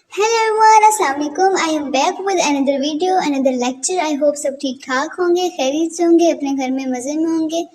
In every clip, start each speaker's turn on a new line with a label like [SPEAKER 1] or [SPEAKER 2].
[SPEAKER 1] Hello everyone, अस्सलाम वालेकुम। I am back with another video, another lecture. I hope सब ठीक ठाक होंगे, खैरियत से होंगे, अपने घर में मज़े में होंगे।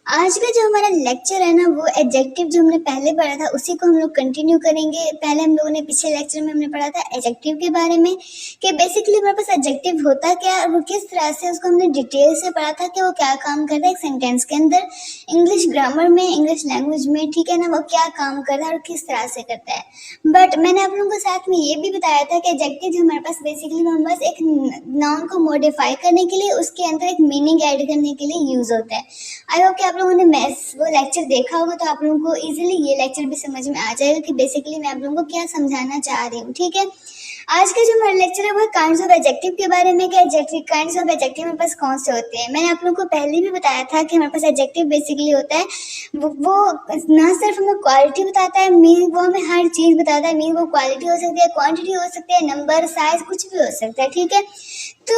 [SPEAKER 1] आज का जो हमारा लेक्चर है ना, वो एडजेक्टिव जो हमने पहले पढ़ा था उसी को हम लोग कंटिन्यू करेंगे। पहले हम लोगों ने पिछले लेक्चर में हमने पढ़ा था एडजेक्टिव के बारे में कि बेसिकली हमारे पास एडजेक्टिव होता क्या है और वो किस तरह से, उसको हमने डिटेल से पढ़ा था कि वो क्या काम करता है एक सेंटेंस के अंदर, इंग्लिश ग्रामर में, इंग्लिश लैंग्वेज में, ठीक है ना, वो क्या काम करता है और किस तरह से करता है। बट मैंने आप लोगों को साथ में ये भी बताया था कि एडजेक्टिव जो हमारे पास बेसिकली हमारे पास एक नाउन को मॉडिफाई करने के लिए, उसके अंदर एक मीनिंग ऐड करने के लिए यूज होता है। आई होप कि आप लोगों ने वो लेक्चर देखा होगा, तो आप लोगों को इजीली ये लेक्चर भी समझ में आ जाएगा कि बेसिकली मैं आप लोगों को क्या समझाना चाह रही हूँ। ठीक है, आज का जो हमारा लेक्चर है वो काइंड्स ऑफ एडजेक्टिव के बारे में, कि एडजेक्टिव काइंड्स ऑफ एडजेक्टिव हमारे पास कौन से होते हैं। मैंने आप लोगों को पहले भी बताया था कि हमारे पास एडजेक्टिव बेसिकली होता है वो ना सिर्फ हमें क्वालिटी बताता है, मीन वो हमें हर चीज़ बताता है। मीन वो क्वालिटी हो सकती है, क्वांटिटी हो सकती है, नंबर, साइज, कुछ भी हो सकता है। ठीक है, तो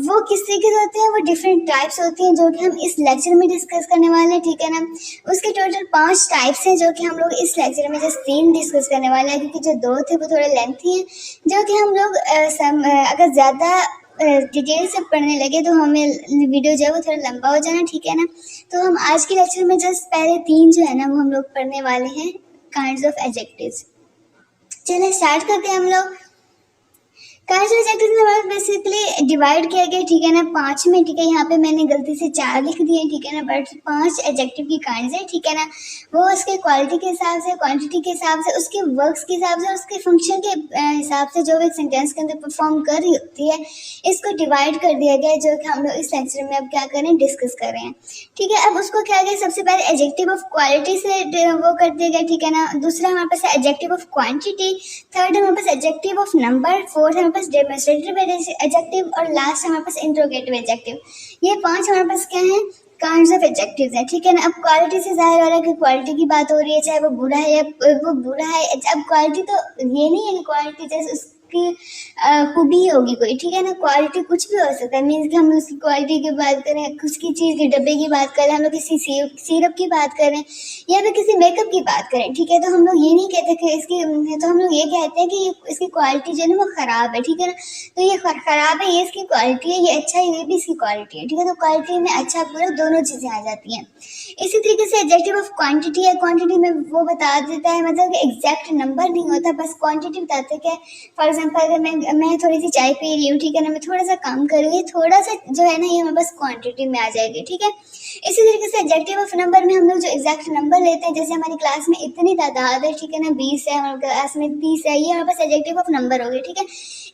[SPEAKER 1] वो किस तरीके से होते हैं, वो डिफरेंट टाइप्स होती हैं जो कि हम इस लेक्चर में डिस्कस करने वाले हैं। ठीक है ना, उसके टोटल 5 टाइप्स हैं जो कि हम लोग इस लेक्चर में जस्ट 3 डिस्कस करने वाले हैं, क्योंकि जो 2 थे वो थोड़े लेंथी हैं, जो कि हम लोग अगर ज़्यादा डिटेल से पढ़ने लगे तो हमें वीडियो जो है वो थोड़ा लंबा हो जाना। ठीक है ना, तो हम आज के लेक्चर में जस्ट पहले 3 जो है ना वो हम लोग पढ़ने वाले हैं, काइंड्स ऑफ एडजेक्टिव्स। चलिए स्टार्ट करते हैं हम लोग। काइंड्स ऑफ एडजेक्टिव्स में बेसिकली डिवाइड किया गया, ठीक है ना, 5 में। ठीक है, यहाँ पे मैंने गलती से 4 लिख दिए, ठीक है ना, बट 5 एडजेक्टिव की काइंड्स है। ठीक है ना, वो उसके क्वालिटी के हिसाब से, क्वांटिटी के हिसाब से, उसके वर्क्स के हिसाब से, उसके फंक्शन के हिसाब से जो एक सेंटेंस के अंदर परफॉर्म कर रही होती है, इसको डिवाइड कर दिया गया है, जो कि हम लोग इस लेक्चर में अब क्या करें, डिस्कस कर रहे हैं। ठीक है, अब उसको क्या गया, सबसे पहले एडजेक्टिव ऑफ क्वालिटी से वो कर दिया गया। ठीक है ना, दूसरा हमारे पास है एडजेक्टिव ऑफ क्वांटिटी, थर्ड हमारे पास एडजेक्टिव ऑफ नंबर, फोर्थ हमारे पास डेमोन्स्ट्रेटिव एडजेक्टिव, और लास्ट हमारे पास इंट्रोगेटिव एडजेक्टिव। ये 5 हमारे पास क्या है, काइंड्स ऑफ एडजेक्टिव्स है। ठीक है ना, अब क्वालिटी से जाहिर हो रहा है कि क्वालिटी की बात हो रही है, चाहे वो बुरा है या वो बुरा है। अब क्वालिटी तो ये नहीं है कि क्वालिटी जैसे उसकी खूबी होगी कोई। ठीक है ना, क्वालिटी कुछ भी हो सकता है। मीन्स कि हम उसकी क्वालिटी की बात करें, उसकी चीज़ के डब्बे की बात करें, हम लोग किसी सिरप की बात करें या फिर किसी मेकअप की बात करें। ठीक है, तो हम लोग ये नहीं कहते कि इसकी, तो हम लोग ये कहते हैं कि इसकी क्वालिटी जो है ना वो ख़राब है। ठीक है ना, तो ये ख़राब है, ये इसकी क्वालिटी है, ये अच्छा है, ये भी इसकी क्वालिटी है। ठीक है, तो क्वालिटी में अच्छा बुरा दोनों चीज़ें आ जाती हैं। इसी तरीके से एडजेक्टिव ऑफ क्वांटिटी है, क्वांटिटी में वो बता देता है, मतलब कि एग्जैक्ट नंबर नहीं होता, बस क्वांटिटी बताते हैं कि फॉर एग्जांपल अगर मैं थोड़ी सी चाय पी रही हूँ, ठीक है ना, मैं थोड़ा सा काम कर रही हूँ, थोड़ा सा जो है ना ये हमारे पास क्वांटिटी में आ जाएगी। ठीक है, इसी तरीके से एडजेक्टिव ऑफ नंबर में हम लोग जो एग्जैक्ट नंबर लेते हैं, जैसे हमारी क्लास में इतनी तादाद है, ठीक है ना, 20 है, हमारे क्लास में 30 है, ये हमारे पास एडजेक्टिव ऑफ नंबर हो गए। ठीक है,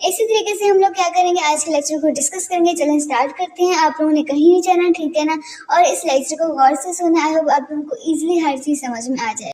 [SPEAKER 1] इसी तरीके से हम लोग क्या करेंगे, आज के लेक्चर को डिस्कस करेंगे। चलें स्टार्ट करते हैं। आप लोगों ने कहीं नहीं जाना, ठीक है ना, और इस लेक्चर को गौर से सुना। आई होप आप लोगों को ईजिली हर चीज़ समझ में आ जाए।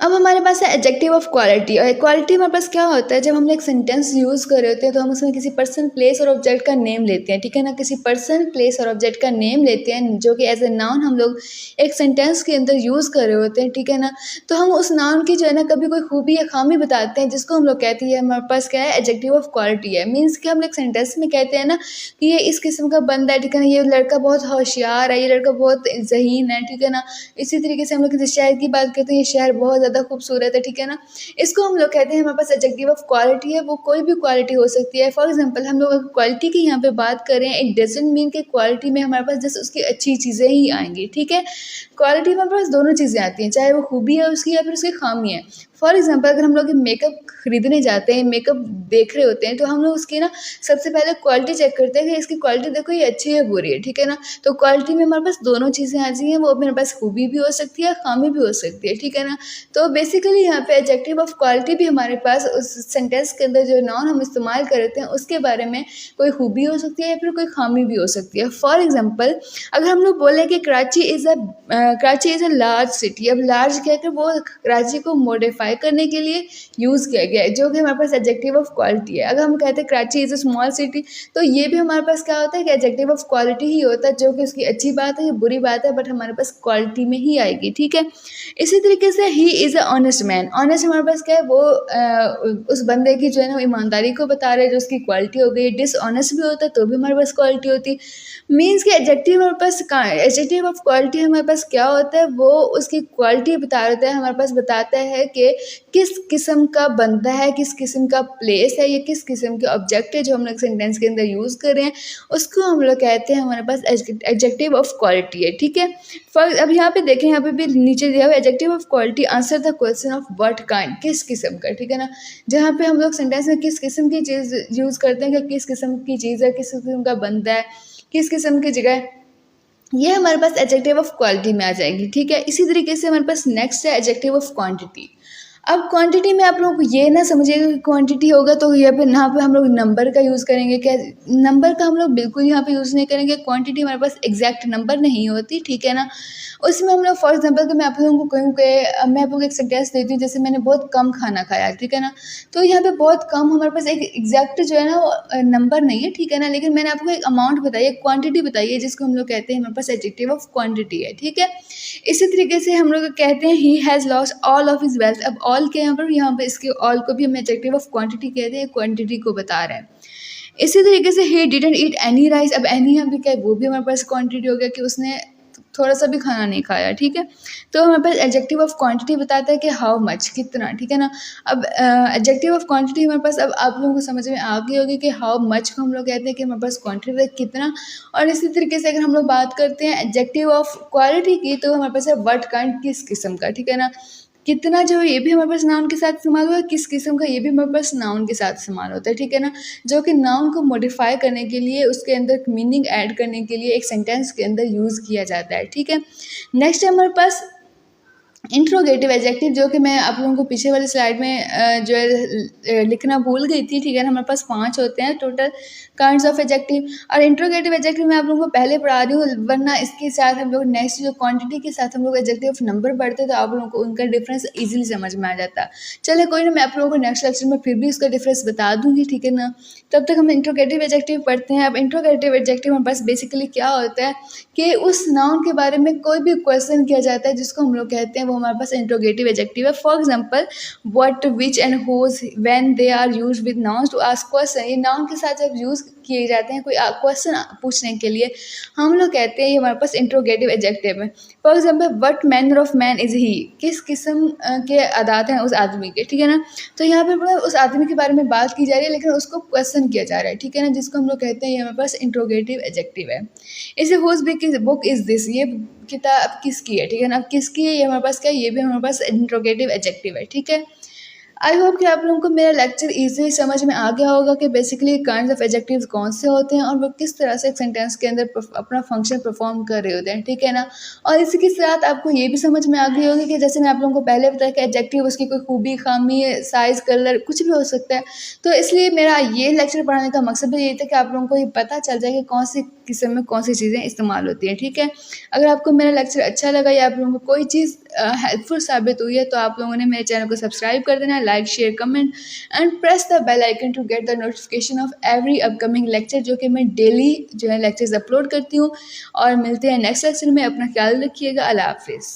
[SPEAKER 2] अब हमारे पास है एडजेक्टिव ऑफ क्वालिटी। और क्वालिटी हमारे पास क्या होता है, जब हम एक सेंटेंस यूज़ कर रहे होते हैं तो हम उसमें किसी पर्सन, प्लेस और ऑब्जेक्ट का नेम लेते हैं। ठीक है ना, किसी पर्सन, प्लेस और ऑब्जेक्ट का नेम लेते हैं जो कि एज ए नाउन हम लोग एक सेंटेंस के अंदर यूज़ कर रहे होते हैं। ठीक है ना, तो हम उस नाउन की जो है ना कभी कोई खूबी या खामी बताते हैं, जिसको हम लोग कहते हैं हमारे पास क्या है, एडजेक्टिव ऑफ क्वालिटी है। मीन्स कि हम एक सेंटेंस में कहते हैं ना कि ये इस किस्म का बंदा है, ठीक है ना, ये लड़का बहुत होशियार है, ये लड़का बहुत ज़हीन है। ठीक है ना, इसी तरीके से हम लोग किसी शहर की बात करते हैं, ये शहर बहुत ज़्यादा खूबसूरत है। ठीक है ना, इसको हम लोग कहते हैं हमारे पास एडजेक्टिव ऑफ क्वालिटी है। वो कोई भी क्वालिटी हो सकती है। फॉर एग्जांपल हम लोग अगर क्वालिटी की यहाँ पे बात करें, इट डजंट मीन कि क्वालिटी में हमारे पास जस्ट उसकी अच्छी चीज़ें ही आएंगी। ठीक है, क्वालिटी में हमारे पास दोनों चीज़ें आती हैं, चाहे वो खूबी है उसकी या फिर उसकी खामी है। फॉर एग्जांपल अगर हम लोग मेकअप खरीदने जाते हैं, मेकअप देख रहे होते हैं, तो हम लोग उसकी ना सबसे पहले क्वालिटी चेक करते हैं कि इसकी क्वालिटी देखो ये अच्छी है बुरी है। ठीक है ना, तो क्वालिटी में हमारे पास दोनों चीज़ें आ जाती हैं। वो मेरे पास खूबी भी हो सकती है, खामी भी हो सकती है। ठीक है ना, तो बेसिकली यहाँ पे एडजेक्टिव ऑफ क्वालिटी भी हमारे पास उस सेंटेंस के अंदर जो नाउन हम इस्तेमाल कर रहे हैं उसके बारे में कोई खूबी हो सकती है या फिर कोई खामी भी हो सकती है। फॉर एग्जांपल अगर हम लोग बोलें कि Karachi is a large city. अब लार्ज क्या है, वो कराची को मॉडिफाई करने के लिए यूज़ किया गया है, जो कि हमारे पास एडजेक्टिव ऑफ क्वालिटी है। अगर हम कहते हैं Karachi is a small city, तो ये भी हमारे पास क्या होता है कि एडजेक्टिव ऑफ क्वालिटी ही होता है, जो कि उसकी अच्छी बात है या बुरी बात है, बट हमारे पास क्वालिटी में ही आएगी। ठीक है, इसी तरीके से he is a honest man. Honest हमारे पास क्या है, वो उस बंदे की जो है ना ईमानदारी को बता रहे हैं, जो उसकी क्वालिटी हो गई। डिसऑनेस्ट भी होता है तो भी हमारे पास क्वालिटी होती। मीन्स कि एडजेक्टिव हमारे पास एडजेक्टिव ऑफ क्वालिटी हमारे पास क्या होता है, वो उसकी क्वालिटी बता देता है, हमारे पास बताता है कि किस किस्म का बंदा है, किस किस्म का प्लेस है, या किस किस्म के ऑब्जेक्ट है जो हम लोग सेंटेंस के अंदर यूज़ कर रहे हैं, उसको हम लोग कहते हैं हमारे पास एडजेक्टिव ऑफ क्वालिटी है। ठीक है, फॉर अब यहाँ पे देखें, यहाँ पे भी नीचे दिया हुआ adjective of quality answer the question of what kind, किस किस्म का। ठीक है ना, जहाँ पे हम लोग सेंटेंस में किस किस्म की चीज़ यूज़ करते हैं कि किस किस्म की चीज़ है, किस किस्म का बंदा है, किस किस्म की जगह है, ये हमारे पास एडजेक्टिव ऑफ क्वालिटी में आ जाएगी। ठीक है, इसी तरीके से हमारे पास नेक्स्ट है एडजेक्टिव ऑफ क्वांटिटी। अब क्वांटिटी में आप लोग ये ना समझिएगा कि क्वांटिटी होगा तो यहाँ पे हम लोग नंबर का यूज़ करेंगे, क्या नंबर का हम लोग बिल्कुल यहाँ पे यूज़ नहीं करेंगे। क्वांटिटी हमारे पास एग्जैक्ट नंबर नहीं होती। ठीक है ना, उसमें हम लोग फॉर एग्जांपल कि मैं आप लोगों को कहूँ कि मैं आप लोगों को एक सेंटेंस देती हूँ, जैसे मैंने बहुत कम खाना खाया। ठीक है ना, तो यहाँ पे बहुत कम हमारे पास एक एग्जैक्ट जो है ना वो नंबर नहीं है। ठीक है ना, लेकिन मैंने आपको एक अमाउंट बताई, एक क्वांटिटी बताई है, जिसको हम लोग कहते हैं हमारे पास एडजेक्टिव ऑफ क्वांटिटी है। ठीक है, इसी तरीके से हम लोग कहते हैं he has lost all of his wealth. अब ऑल के यहाँ पे इसके ऑल को भी हम एडजेक्टिव ऑफ क्वांटिटी कहते हैं, क्वांटिटी को बता रहे हैं। इसी तरीके से he didn't eat any rice. अब एनी यहाँ पे क्या है, वो भी हमारे पास क्वांटिटी हो गया कि उसने थोड़ा सा भी खाना नहीं खाया। ठीक है, तो हमारे पास एडजेक्टिव ऑफ क्वांटिटी बताता है कि हाउ मच, कितना। ठीक है ना, अब एडजेक्टिव ऑफ क्वांटिटी हमारे पास, अब आप लोगों को समझ में आ गई होगी कि हाउ मच को हम लोग कहते हैं कि हमारे पास क्वांटिटी है कितना। और इसी तरीके से अगर हम लोग बात करते हैं एडजेक्टिव ऑफ क्वालिटी की, तो हमारे पास है व्हाट काइंड, किस किस्म का। ठीक है ना, कितना जो है ये भी हमारे पास नाउन के साथ इस्तेमाल हुआ है, किस किस्म का ये भी हमारे पास नाउन के साथ इस्तेमाल होता है। ठीक है ना, जो कि नाउन को मॉडिफाई करने के लिए, उसके अंदर मीनिंग ऐड करने के लिए एक सेंटेंस के अंदर यूज़ किया जाता है। ठीक है, नेक्स्ट है हमारे पास इंट्रोगेटिव एडजेक्टिव, जो कि मैं आप लोगों को पीछे वाली स्लाइड में जो है लिखना भूल गई थी। ठीक है ना, हमारे पास 5 होते हैं टोटल काइंड्स ऑफ एडजेक्टिव, और इंट्रोगेटिव एडजेक्टिव मैं आप लोगों को पहले पढ़ा रही हूँ, वरना इसके साथ हम लोग नेक्स्ट जो क्वांटिटी के साथ हम लोग एडजेक्टिव ऑफ नंबर पढ़ते तो आप लोगों को उनका डिफरेंस इजीली समझ में आ जाता। चले कोई ना, मैं आप लोगों को नेक्स्ट लेक्चर में फिर भी उसका डिफरेंस बता दूँगी। ठीक है ना, तब तक हम इंट्रोगेटिव एडजेक्टिव पढ़ते हैं। अब इंट्रोगेटिव एडजेक्टिव हमारे पास बेसिकली क्या होता है कि उस नाउन के बारे में कोई भी क्वेश्चन किया जाता है, जिसको हम लोग कहते हैं, वो हमारे पास इंट्रोगेटिव एडजेक्टिव है। For example what, which and whose, when they are used with nouns to ask question. ये नाउन के साथ जब यूज़ किए जाते हैं कोई क्वेश्चन पूछने के लिए, हम लोग कहते हैं ये हमारे पास इंट्रोगेटिव एडजेक्टिव है। For example what manner of man is he, किस किस्म के अदात हैं उस आदमी के। ठीक है ना, तो यहाँ पे मतलब उस आदमी के बारे में बात की जा रही है, लेकिन उसको क्वेश्चन किया जा रहा है। ठीक है ना, जिसको हम लोग कहते हैं ये हमारे पास इंट्रोगेटिव एडजेक्टिव है। इसे हुज बुक इज़ दिस, ये किताब किसकी है। ठीक है ना, अब किसकी है ये हमारे पास क्या है, ये भी हमारे पास इंट्रोगेटिव एडजेक्टिव है। ठीक है, आई होप कि आप लोगों को मेरा लेक्चर ईजी समझ में आ गया होगा कि बेसिकली काइंड्स ऑफ एडजेक्टिव्स कौन से होते हैं और वो किस तरह से एक सेंटेंस के अंदर अपना फंक्शन परफॉर्म कर रहे होते हैं। ठीक है ना, और इसी के साथ आपको ये भी समझ में आ गई होगी कि जैसे मैं आप लोगों को पहले बताया कि एडजेक्टिव उसकी कोई खूबी, खामी, साइज़, कलर कुछ भी हो सकता है। तो इसलिए मेरा ये लेक्चर पढ़ाने का मकसद भी ये था कि आप लोगों को ये पता चल जाए कि कौन सी किस्म में कौन सी चीज़ें इस्तेमाल होती हैं। ठीक है, अगर आपको मेरा लेक्चर अच्छा लगा या आप लोगों को कोई चीज़ हेल्पफुल साबित हुई है, तो आप लोगों ने मेरे चैनल को सब्सक्राइब कर देना, like, share, comment and press the bell icon to get the notification of every upcoming lecture, जो कि मैं डेली जो है लेक्चर्स अपलोड करती हूँ। और मिलते हैं नेक्स्ट लेक्चर में, अपना ख्याल रखिएगा। अल्लाह हाफिज़।